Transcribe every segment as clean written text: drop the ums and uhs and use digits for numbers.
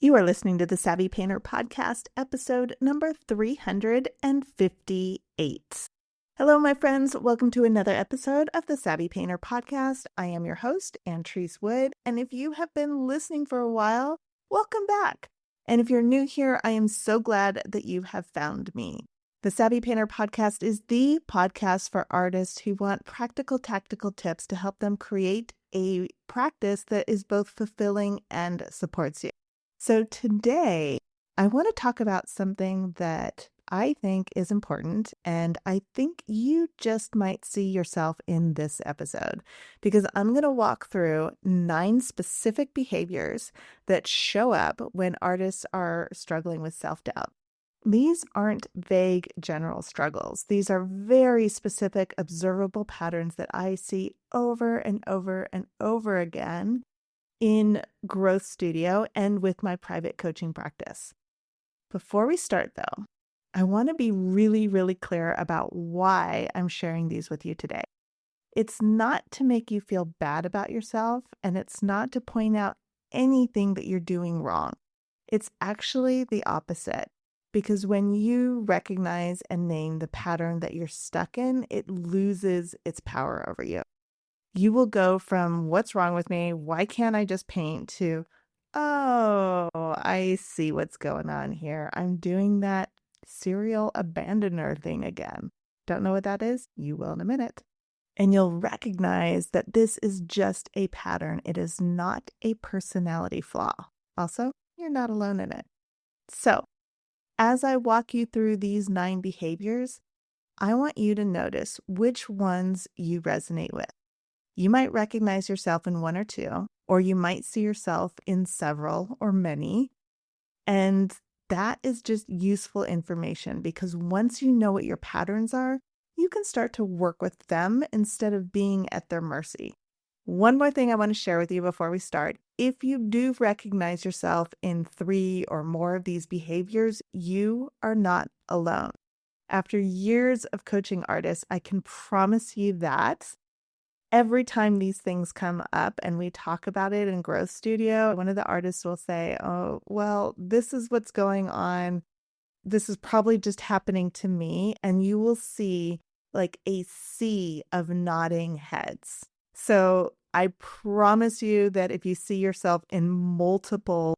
You are listening to the Savvy Painter Podcast, episode number 358. Hello, my friends. Welcome to another episode of the Savvy Painter Podcast. I am your host, Antrice Wood, and if you have been listening for a while, welcome back. And if you're new here, I am so glad that you have found me. The Savvy Painter Podcast is the podcast for artists who want practical, tactical tips to help them create a practice that is both fulfilling and supports you. So today, I want to talk about something that I think is important, and I think you just might see yourself in this episode, because I'm going to walk through 9 specific behaviors that show up when artists are struggling with self-doubt. These aren't vague general struggles. These are very specific, observable patterns that I see over and over and over again in Growth Studio and with my private coaching practice. Before we start, though, I want to be really, really clear about why I'm sharing these with you today. It's not to make you feel bad about yourself, and it's not to point out anything that you're doing wrong. It's actually the opposite. Because when you recognize and name the pattern that you're stuck in, it loses its power over you. You will go from what's wrong with me, why can't I just paint, to, oh, I see what's going on here. I'm doing that serial abandoner thing again. Don't know what that is? You will in a minute. And you'll recognize that this is just a pattern. It is not a personality flaw. Also, you're not alone in it. So, as I walk you through these 9 behaviors, I want you to notice which ones you resonate with. You might recognize yourself in 1 or 2, or you might see yourself in several or many. And that is just useful information, because once you know what your patterns are, you can start to work with them instead of being at their mercy. One more thing I want to share with you before we start. If you do recognize yourself in 3 or more of these behaviors, you are not alone. After years of coaching artists, I can promise you that every time these things come up and we talk about it in Growth Studio, one of the artists will say, oh, well, this is what's going on. This is probably just happening to me. And you will see like a sea of nodding heads. So I promise you that if you see yourself in multiple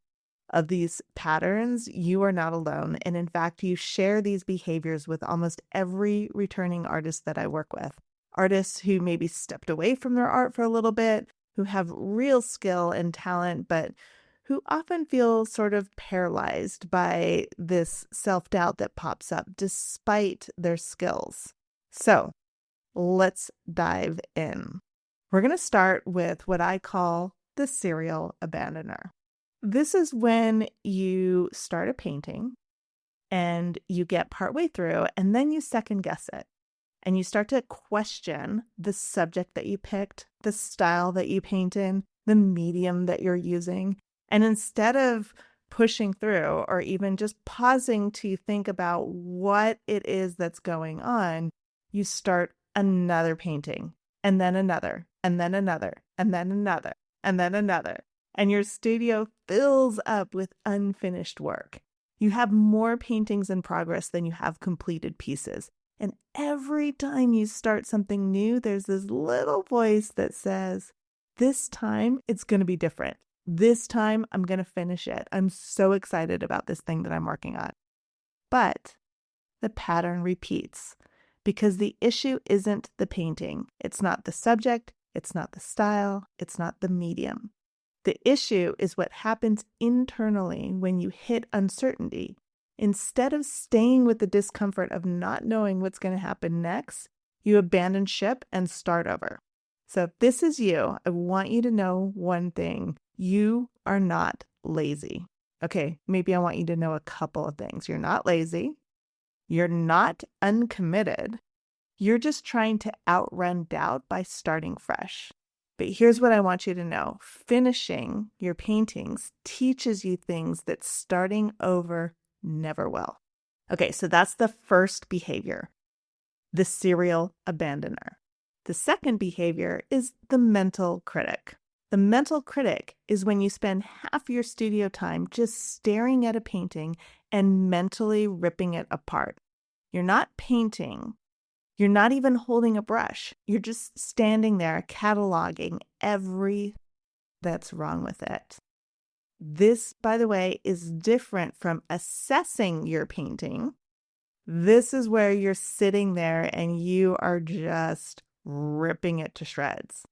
of these patterns, you are not alone. And in fact, you share these behaviors with almost every returning artist that I work with. Artists who maybe stepped away from their art for a little bit, who have real skill and talent, but who often feel sort of paralyzed by this self-doubt that pops up despite their skills. So let's dive in. We're going to start with what I call the serial abandoner. This is when you start a painting and you get partway through and then you second guess it. And you start to question the subject that you picked, the style that you paint in, the medium that you're using. And instead of pushing through or even just pausing to think about what it is that's going on, you start another painting, and then another, and then another, and then another, and then another. And your studio fills up with unfinished work. You have more paintings in progress than you have completed pieces. And every time you start something new, there's this little voice that says, this time it's going to be different. This time I'm going to finish it. I'm so excited about this thing that I'm working on. But the pattern repeats, because the issue isn't the painting. It's not the subject. It's not the style. It's not the medium. The issue is what happens internally when you hit uncertainty. Instead of staying with the discomfort of not knowing what's going to happen next, you abandon ship and start over. So if this is you, I want you to know one thing. You are not lazy. Okay, maybe I want you to know a couple of things. You're not lazy. You're not uncommitted. You're just trying to outrun doubt by starting fresh. But here's what I want you to know. Finishing your paintings teaches you things that starting over never will. Okay, so that's the first behavior, the serial abandoner. The second behavior is the mental critic. The mental critic is when you spend half your studio time just staring at a painting and mentally ripping it apart. You're not painting. You're not even holding a brush. You're just standing there cataloging every that's wrong with it. This, by the way, is different from assessing your painting. This is where you're sitting there and you are just ripping it to shreds.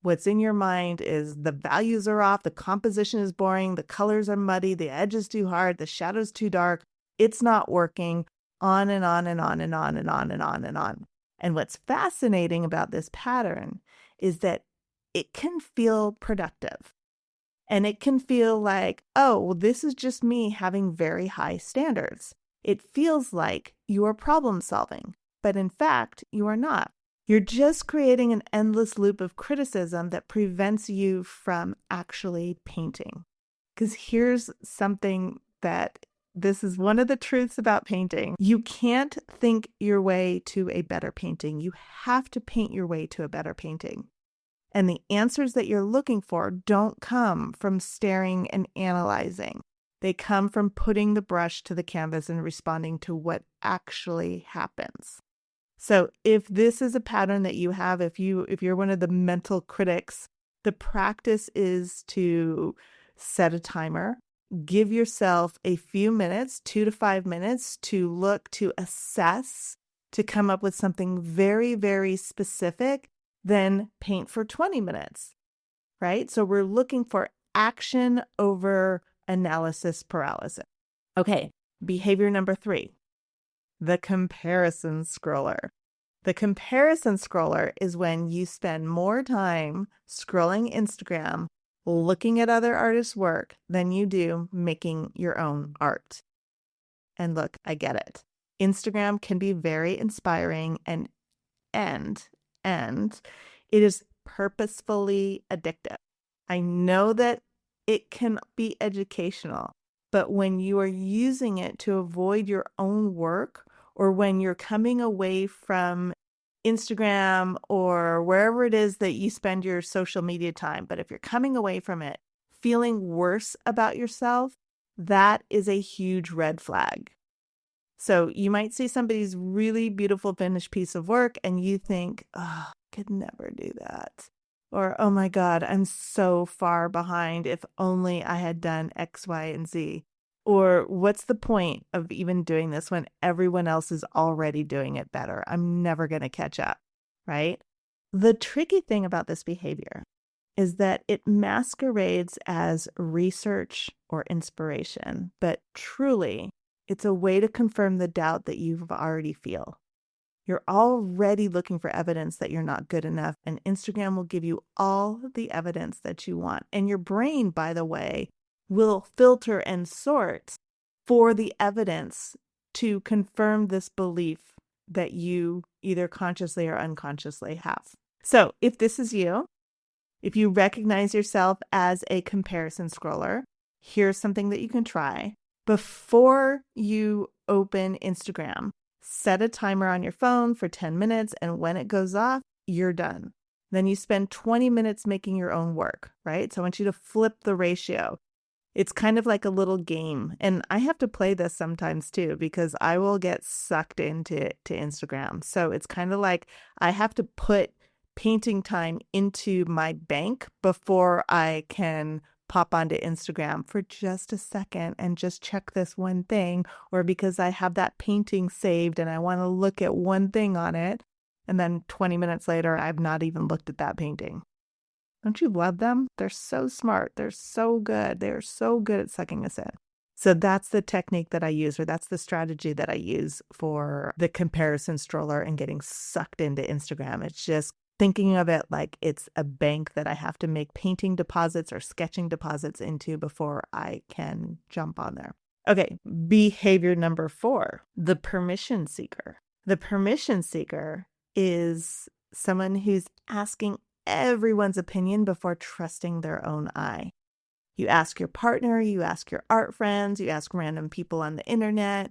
What's in your mind is the values are off, the composition is boring, the colors are muddy, the edge is too hard, the shadow's too dark, it's not working, on and on and on and on and on and on and on. And what's fascinating about this pattern is that it can feel productive. And it can feel like, oh, well, this is just me having very high standards. It feels like you are problem solving, but in fact, you are not. You're just creating an endless loop of criticism that prevents you from actually painting. Because here's something that this is one of the truths about painting. You can't think your way to a better painting. You have to paint your way to a better painting. And the answers that you're looking for don't come from staring and analyzing. They come from putting the brush to the canvas and responding to what actually happens. So if this is a pattern that you have, if you're one of the mental critics, the practice is to set a timer, give yourself a few minutes, 2 to 5 minutes to look, to assess, to come up with something very, very specific, then paint for 20 minutes, right? So we're looking for action over analysis paralysis. Okay, behavior number 3. The comparison scroller. The comparison scroller is when you spend more time scrolling Instagram, looking at other artists' work than you do making your own art. And look, I get it. Instagram can be very inspiring and it is purposefully addictive. I know that it can be educational, but when you are using it to avoid your own work, or when you're coming away from Instagram or wherever it is that you spend your social media time, but if you're coming away from it feeling worse about yourself, that is a huge red flag. So you might see somebody's really beautiful finished piece of work and you think, oh, I could never do that. Or, oh my God, I'm so far behind. If only I had done X, Y, and Z. Or what's the point of even doing this when everyone else is already doing it better? I'm never going to catch up, right? The tricky thing about this behavior is that it masquerades as research or inspiration, but truly, it's a way to confirm the doubt that you already feel. You're already looking for evidence that you're not good enough, and Instagram will give you all the evidence that you want. And your brain, by the way, will filter and sort for the evidence to confirm this belief that you either consciously or unconsciously have. So if this is you, if you recognize yourself as a comparison scroller, here's something that you can try. Before you open Instagram, set a timer on your phone for 10 minutes, and when it goes off, you're done. Then you spend 20 minutes making your own work, right? So I want you to flip the ratio. It's kind of like a little game. And I have to play this sometimes too, because I will get sucked into Instagram. So it's kind of like I have to put painting time into my bank before I can pop onto Instagram for just a second and just check this one thing, or because I have that painting saved and I want to look at one thing on it. And then 20 minutes later, I've not even looked at that painting. Don't you love them? They're so smart. They're so good. They're so good at sucking us in. So that's the technique that I use, or that's the strategy that I use for the comparison stroller and getting sucked into Instagram. It's just thinking of it like it's a bank that I have to make painting deposits or sketching deposits into before I can jump on there. Okay, behavior number 4, the permission seeker. The permission seeker is someone who's asking everyone's opinion before trusting their own eye. You ask your partner, you ask your art friends, you ask random people on the internet,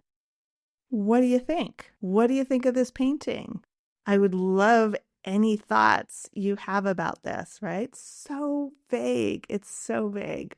what do you think? What do you think of this painting? I would love any thoughts you have about this, right? So vague. It's so vague.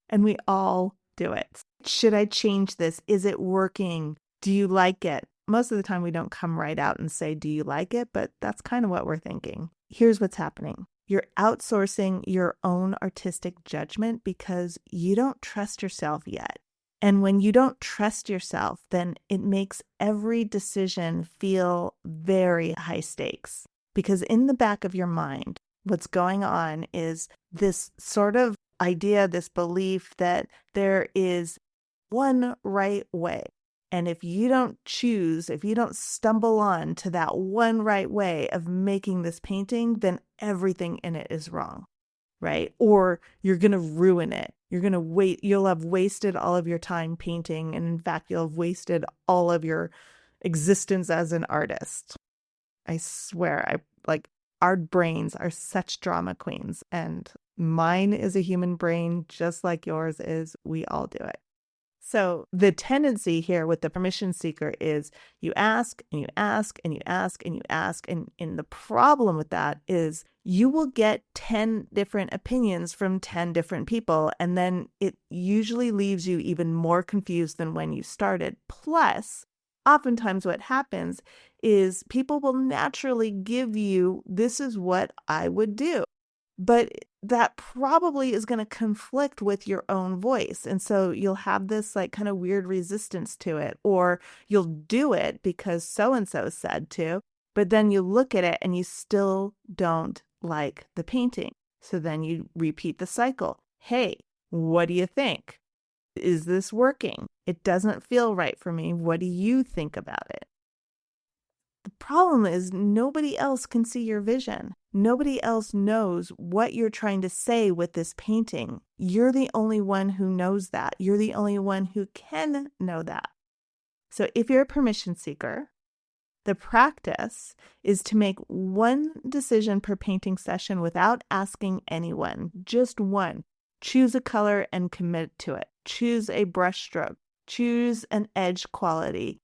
And we all do it. Should I change this? Is it working? Do you like it? Most of the time we don't come right out and say, do you like it? But that's kind of what we're thinking. Here's what's happening. You're outsourcing your own artistic judgment because you don't trust yourself yet. And when you don't trust yourself, then it makes every decision feel very high stakes. Because in the back of your mind, what's going on is this sort of idea, this belief that there is one right way. And if you don't choose, if you don't stumble on to that one right way of making this painting, then everything in it is wrong, right? Or you're going to ruin it. You're going to you'll have wasted all of your time painting. And in fact, you'll have wasted all of your existence as an artist. I swear, our brains are such drama queens, and mine is a human brain just like yours is. We all do it. So the tendency here with the permission seeker is you ask and you ask and you ask and you ask. And the problem with that is you will get 10 different opinions from 10 different people. And then it usually leaves you even more confused than when you started. Plus, oftentimes what happens is people will naturally give you, this is what I would do. But that probably is going to conflict with your own voice. And so you'll have this like kind of weird resistance to it, or you'll do it because so-and-so said to, but then you look at it and you still don't like the painting. So then you repeat the cycle. Hey, what do you think? Is this working? It doesn't feel right for me. What do you think about it? The problem is nobody else can see your vision. Nobody else knows what you're trying to say with this painting. You're the only one who knows that. You're the only one who can know that. So if you're a permission seeker, the practice is to make one decision per painting session without asking anyone, just one. Choose a color and commit to it. Choose a brush stroke. Choose an edge quality.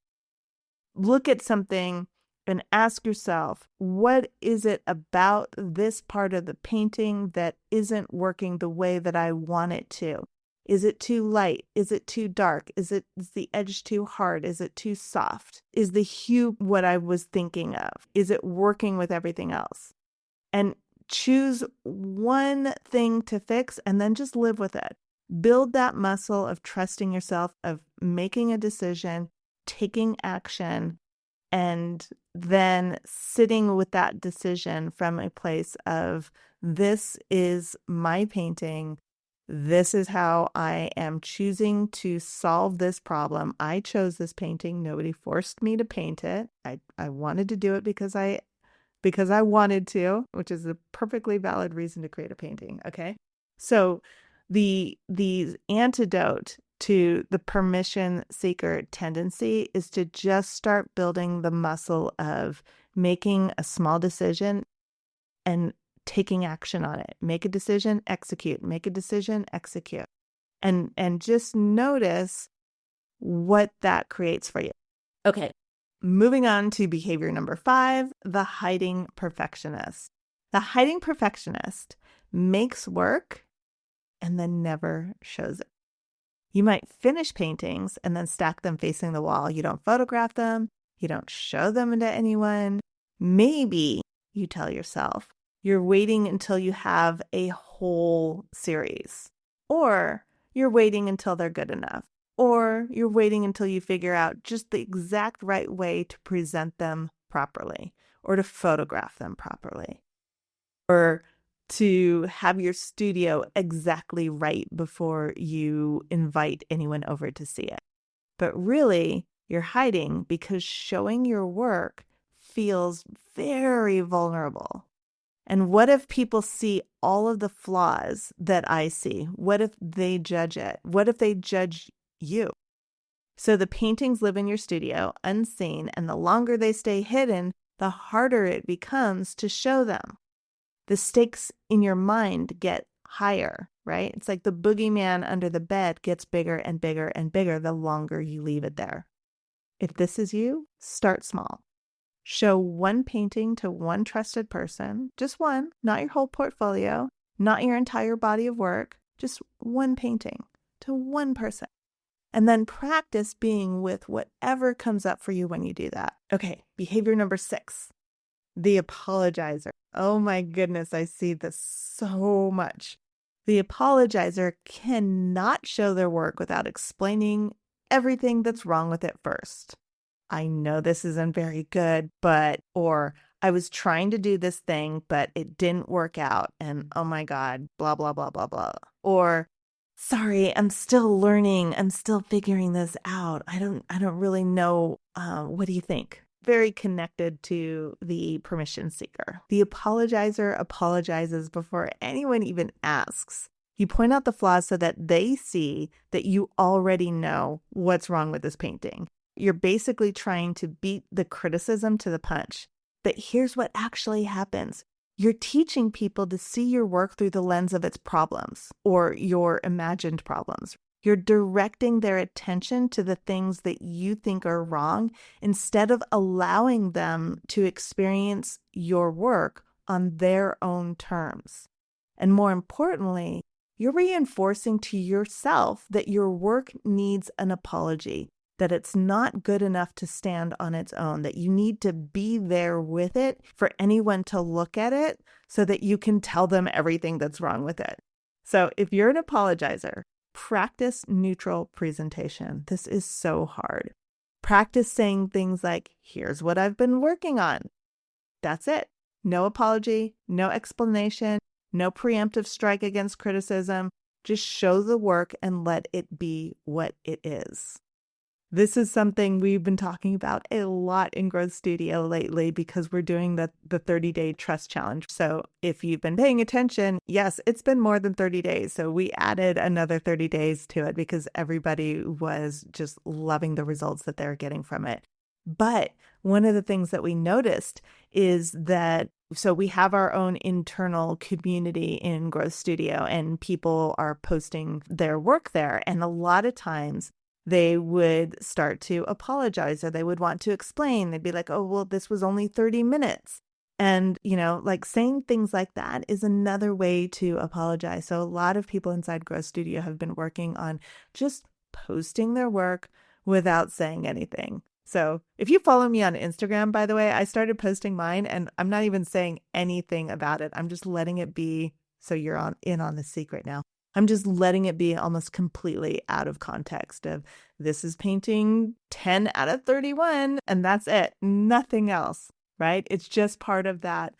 Look at something and ask yourself, what is it about this part of the painting that isn't working the way that I want it to? Is it too light? Is it too dark? Is the edge too hard? Is it too soft? Is the hue what I was thinking of? Is it working with everything else? And choose one thing to fix and then just live with it. Build that muscle of trusting yourself, of making a decision, taking action, and then sitting with that decision from a place of, this is my painting. This is how I am choosing to solve this problem. I chose this painting. Nobody forced me to paint it. I wanted to do it because I wanted to, which is a perfectly valid reason to create a painting. Okay. So the antidote to the permission seeker tendency is to just start building the muscle of making a small decision and taking action on it. Make a decision, execute. Make a decision, execute. And just notice what that creates for you. Okay. Moving on to behavior number 5, the hiding perfectionist. The hiding perfectionist makes work and then never shows it. You might finish paintings and then stack them facing the wall. You don't photograph them. You don't show them to anyone. Maybe you tell yourself you're waiting until you have a whole series, or you're waiting until they're good enough, or you're waiting until you figure out just the exact right way to present them properly, or to photograph them properly, or to have your studio exactly right before you invite anyone over to see it. But really, you're hiding because showing your work feels very vulnerable. And what if people see all of the flaws that I see? What if they judge it? What if they judge you? So the paintings live in your studio unseen, and the longer they stay hidden, the harder it becomes to show them. The stakes in your mind get higher, right? It's like the boogeyman under the bed gets bigger and bigger and bigger the longer you leave it there. If this is you, start small. Show one painting to one trusted person, just one, not your whole portfolio, not your entire body of work, just one painting to one person. And then practice being with whatever comes up for you when you do that. Okay, behavior number 6, the apologizer. Oh my goodness, I see this so much. The apologizer cannot show their work without explaining everything that's wrong with it first. I know this isn't very good, or I was trying to do this thing, but it didn't work out. And oh my God, blah, blah, blah, blah, blah. Or, sorry, I'm still learning. I'm still figuring this out. I don't really know. What do you think? Very connected to the permission seeker. The apologizer apologizes before anyone even asks. You point out the flaws so that they see that you already know what's wrong with this painting. You're basically trying to beat the criticism to the punch. But here's what actually happens. You're teaching people to see your work through the lens of its problems or your imagined problems. You're directing their attention to the things that you think are wrong instead of allowing them to experience your work on their own terms. And more importantly, you're reinforcing to yourself that your work needs an apology, that it's not good enough to stand on its own, that you need to be there with it for anyone to look at it so that you can tell them everything that's wrong with it. So if you're an apologizer, practice neutral presentation. This is so hard. Practice saying things like, here's what I've been working on. That's it. No apology, no explanation, no preemptive strike against criticism. Just show the work and let it be what it is. This is something we've been talking about a lot in Growth Studio lately because we're doing the 30-day trust challenge. So if you've been paying attention, yes, it's been more than 30 days. So we added another 30 days to it because everybody was just loving the results that they're getting from it. But one of the things that we noticed is that, so we have our own internal community in Growth Studio and people are posting their work there. And a lot of times, they would start to apologize or they would want to explain. They'd be like, oh, well, this was only 30 minutes. And, like saying things like that is another way to apologize. So a lot of people inside Growth Studio have been working on just posting their work without saying anything. So if you follow me on Instagram, by the way, I started posting mine and I'm not even saying anything about it. I'm just letting it be. So you're in on the secret now. I'm just letting it be almost completely out of context of this is painting 10 out of 31 and that's it. Nothing else, right? It's just part of that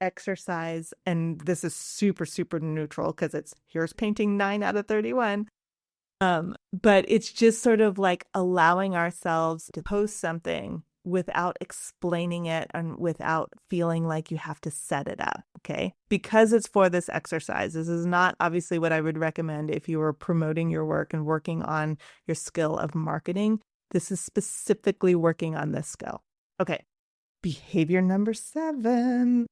exercise. And this is super, super neutral because it's here's painting 9 out of 31. But it's just sort of like allowing ourselves to post something without explaining it and without feeling like you have to set it up, okay? Because it's for this exercise. This is not obviously what I would recommend if you were promoting your work and working on your skill of marketing. This is specifically working on this skill. Okay, behavior number 7.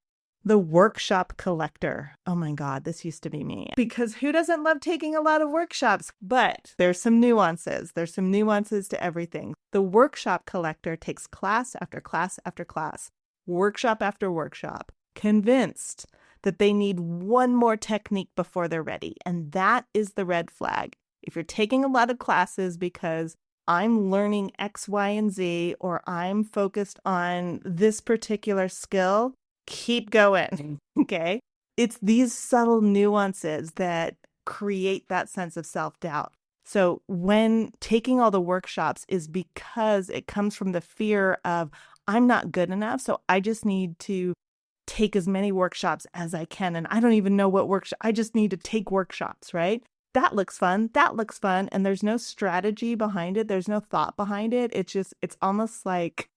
The workshop collector. Oh my God, this used to be me. Because who doesn't love taking a lot of workshops? But there's some nuances. There's some nuances to everything. The workshop collector takes class after class after class, workshop after workshop, convinced that they need one more technique before they're ready. And that is the red flag. If you're taking a lot of classes because I'm learning X, Y, and Z, or I'm focused on this particular skill, keep going, okay? It's these subtle nuances that create that sense of self-doubt. So when taking all the workshops is because it comes from the fear of, I'm not good enough, so I just need to take as many workshops as I can, and I don't even know what workshop, I just need to take workshops, right? That looks fun, and there's no strategy behind it, there's no thought behind it. It's almost like,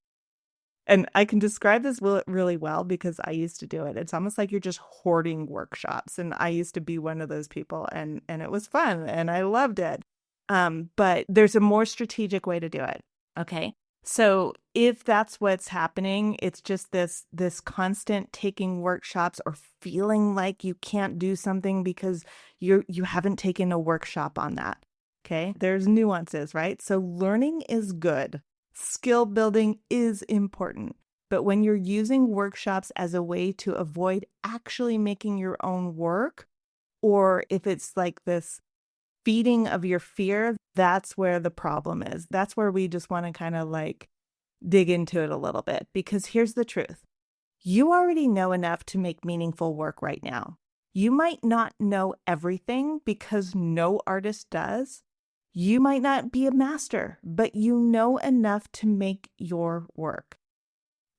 and I can describe this really well because I used to do it. It's almost like you're just hoarding workshops. And I used to be one of those people and it was fun and I loved it. But there's a more strategic way to do it. Okay. So if that's what's happening, it's just this constant taking workshops or feeling like you can't do something because you haven't taken a workshop on that. Okay. There's nuances, right? So learning is good. Skill building is important, But when you're using workshops as a way to avoid actually making your own work, or if it's like this feeding of your fear, that's where the problem is. That's where we just want to kind of like dig into it a little bit, because here's the truth. You already know enough to make meaningful work right now. You might not know everything because no artist does. You might not be a master, but you know enough to make your work.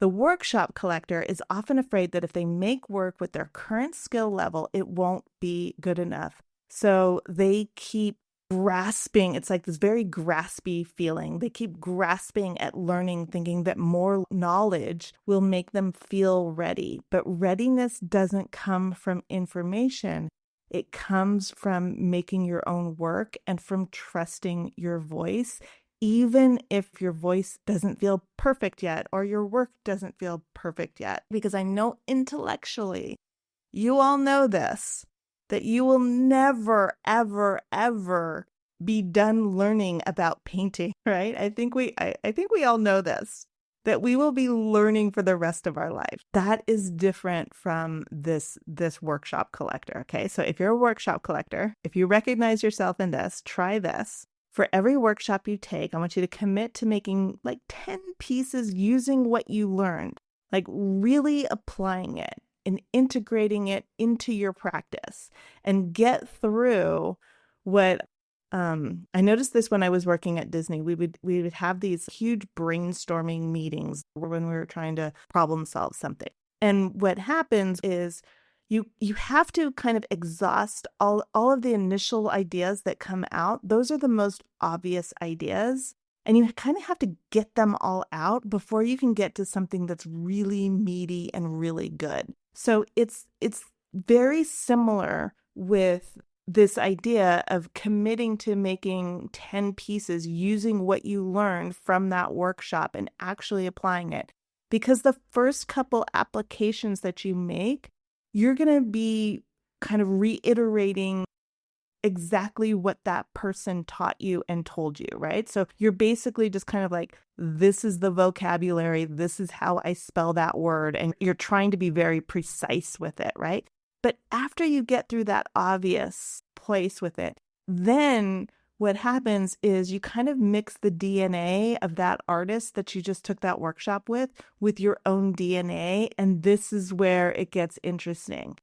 The workshop collector is often afraid that if they make work with their current skill level, it won't be good enough. So they keep grasping. It's like this very graspy feeling. They keep grasping at learning, thinking that more knowledge will make them feel ready. But readiness doesn't come from information. It comes from making your own work and from trusting your voice, even if your voice doesn't feel perfect yet or your work doesn't feel perfect yet. Because I know intellectually, you all know this, that you will never, ever, ever be done learning about painting, right? I think we all know this, that we will be learning for the rest of our life. That is different from this workshop collector, okay? So if you're a workshop collector, if you recognize yourself in this, try this. For every workshop you take, I want you to commit to making like 10 pieces using what you learned, like really applying it and integrating it into your practice, and get through what I noticed this when I was working at Disney. We would have these huge brainstorming meetings when we were trying to problem solve something. And what happens is you have to kind of exhaust all of the initial ideas that come out. Those are the most obvious ideas. And you kind of have to get them all out before you can get to something that's really meaty and really good. So it's very similar with this idea of committing to making 10 pieces using what you learned from that workshop and actually applying it. Because the first couple applications that you make, you're going to be kind of reiterating exactly what that person taught you and told you, right? So you're basically just kind of like, this is the vocabulary, this is how I spell that word, and you're trying to be very precise with it, right? But after you get through that obvious place with it, then what happens is you kind of mix the DNA of that artist that you just took that workshop with your own DNA, and this is where it gets interesting,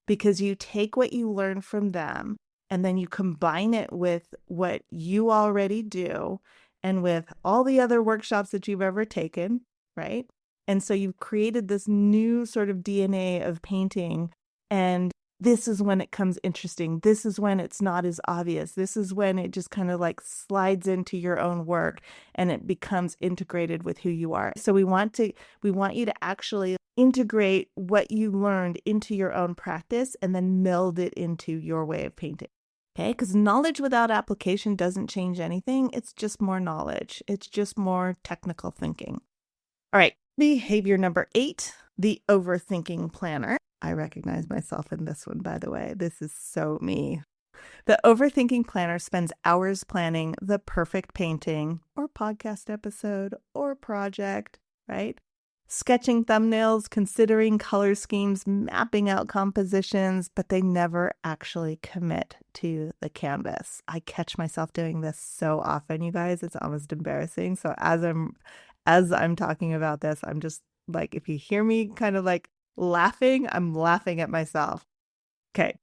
because you take what you learn from them and then you combine it with what you already do and with all the other workshops that you've ever taken, right? And so you've created this new sort of DNA of painting. And this is when it comes interesting. This is when it's not as obvious. This is when it just kind of like slides into your own work and it becomes integrated with who you are. So we want you to actually integrate what you learned into your own practice and then meld it into your way of painting. Okay, because knowledge without application doesn't change anything. It's just more knowledge. It's just more technical thinking. All right, behavior number 8, the overthinking planner. I recognize myself in this one, by the way. This is so me. The overthinking planner spends hours planning the perfect painting or podcast episode or project, right? Sketching thumbnails, considering color schemes, mapping out compositions, but they never actually commit to the canvas. I catch myself doing this so often, you guys. It's almost embarrassing. So as I'm talking about this, I'm just like, if you hear me kind of like laughing, I'm laughing at myself. Okay.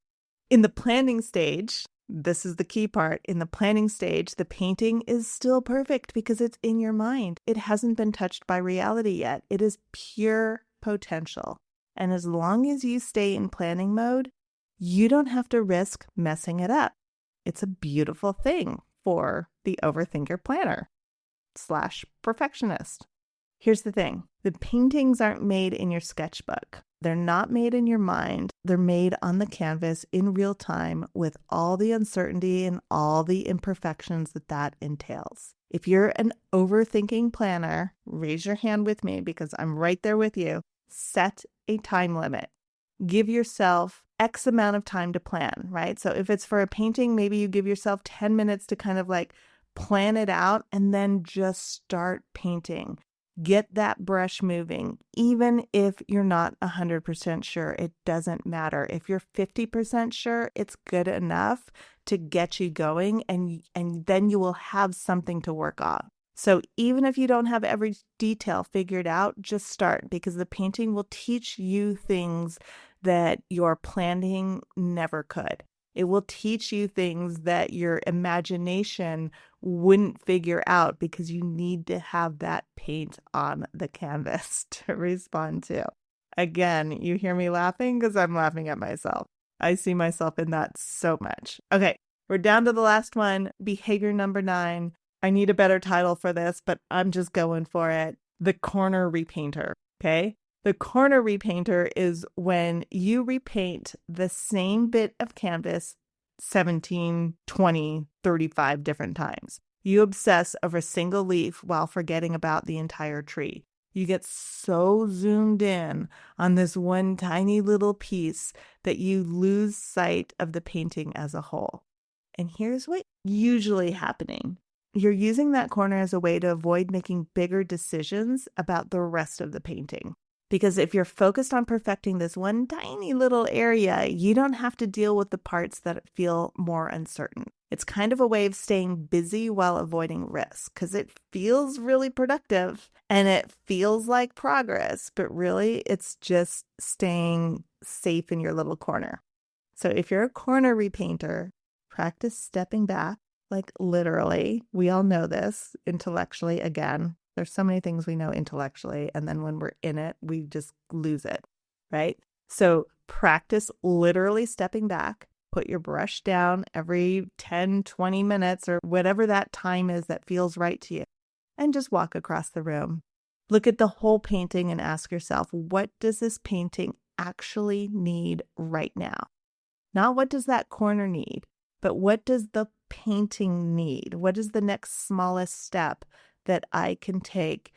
In the planning stage, this is the key part. In the planning stage, the painting is still perfect because it's in your mind. It hasn't been touched by reality yet. It is pure potential. And as long as you stay in planning mode, you don't have to risk messing it up. It's a beautiful thing for the overthinker planner / perfectionist. Here's the thing. The paintings aren't made in your sketchbook. They're not made in your mind. They're made on the canvas in real time with all the uncertainty and all the imperfections that entails. If you're an overthinking planner, raise your hand with me because I'm right there with you. Set a time limit. Give yourself X amount of time to plan, right? So if it's for a painting, maybe you give yourself 10 minutes to kind of like plan it out and then just start painting. Get that brush moving. Even if you're not 100% sure, it doesn't matter. If you're 50% sure, it's good enough to get you going, and then you will have something to work on. So even if you don't have every detail figured out, just start, because the painting will teach you things that your planning never could. It will teach you things that your imagination wouldn't figure out, because you need to have that paint on the canvas to respond to. Again, you hear me laughing because I'm laughing at myself. I see myself in that so much. Okay, we're down to the last one, behavior number 9. I need a better title for this, but I'm just going for it. The Corner Repainter, okay? The Corner Repainter is when you repaint the same bit of canvas 17, 20, 35 different times. You obsess over a single leaf while forgetting about the entire tree. You get so zoomed in on this one tiny little piece that you lose sight of the painting as a whole. And here's what's usually happening. You're using that corner as a way to avoid making bigger decisions about the rest of the painting. Because if you're focused on perfecting this one tiny little area, you don't have to deal with the parts that feel more uncertain. It's kind of a way of staying busy while avoiding risk, because it feels really productive and it feels like progress, but really it's just staying safe in your little corner. So if you're a corner repainter, practice stepping back, like literally. We all know this intellectually. Again, there's so many things we know intellectually, and then when we're in it, we just lose it, right? So practice literally stepping back. Put your brush down every 10, 20 minutes or whatever that time is that feels right to you, and just walk across the room. Look at the whole painting and ask yourself, what does this painting actually need right now? Not what does that corner need, but what does the painting need? What is the next smallest step that I can take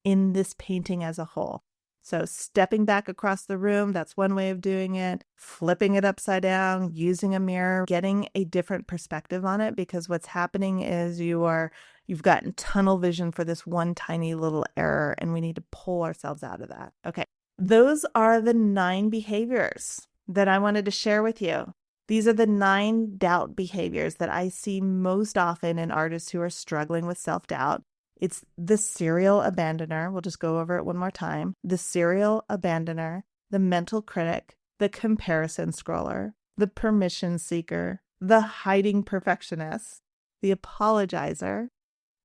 in this painting as a whole? So stepping back across the room, that's one way of doing it. Flipping it upside down, using a mirror, getting a different perspective on it, because what's happening is you've gotten tunnel vision for this one tiny little error, and we need to pull ourselves out of that. Okay, those are the 9 behaviors that I wanted to share with you. These are the 9 doubt behaviors that I see most often in artists who are struggling with self-doubt. It's the serial abandoner. We'll just go over it one more time. The serial abandoner, the mental critic, the comparison scroller, the permission seeker, the hiding perfectionist, the apologizer,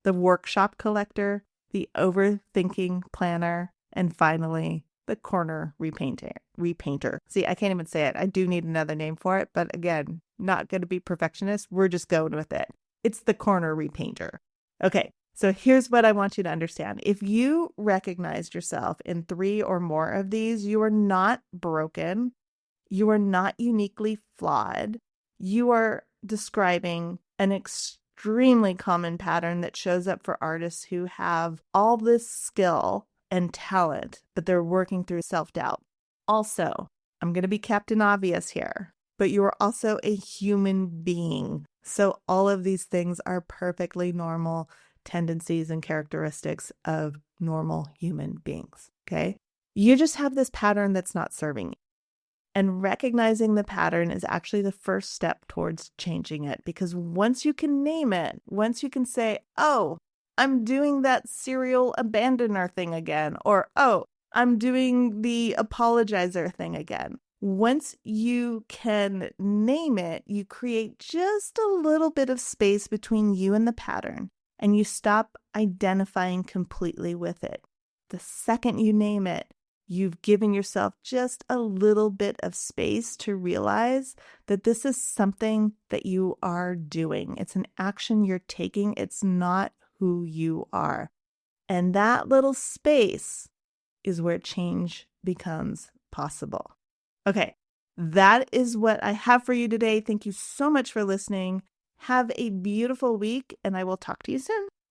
the workshop collector, the overthinking planner, and finally, the corner repainter. See, I can't even say it. I do need another name for it, but again, not going to be perfectionist. We're just going with it. It's the corner repainter. Okay, so here's what I want you to understand. If you recognized yourself in 3 or more of these, you are not broken. You are not uniquely flawed. You are describing an extremely common pattern that shows up for artists who have all this skill and talent, but they're working through self-doubt. Also, I'm going to be Captain Obvious here, but you are also a human being. So all of these things are perfectly normal tendencies and characteristics of normal human beings, okay? You just have this pattern that's not serving you. And recognizing the pattern is actually the first step towards changing it, because once you can name it, once you can say, oh, I'm doing that serial abandoner thing again, or, oh, I'm doing the apologizer thing again. Once you can name it, you create just a little bit of space between you and the pattern, and you stop identifying completely with it. The second you name it, you've given yourself just a little bit of space to realize that this is something that you are doing. It's an action you're taking. It's not who you are. And that little space is where change becomes possible. Okay, that is what I have for you today. Thank you so much for listening. Have a beautiful week, and I will talk to you soon.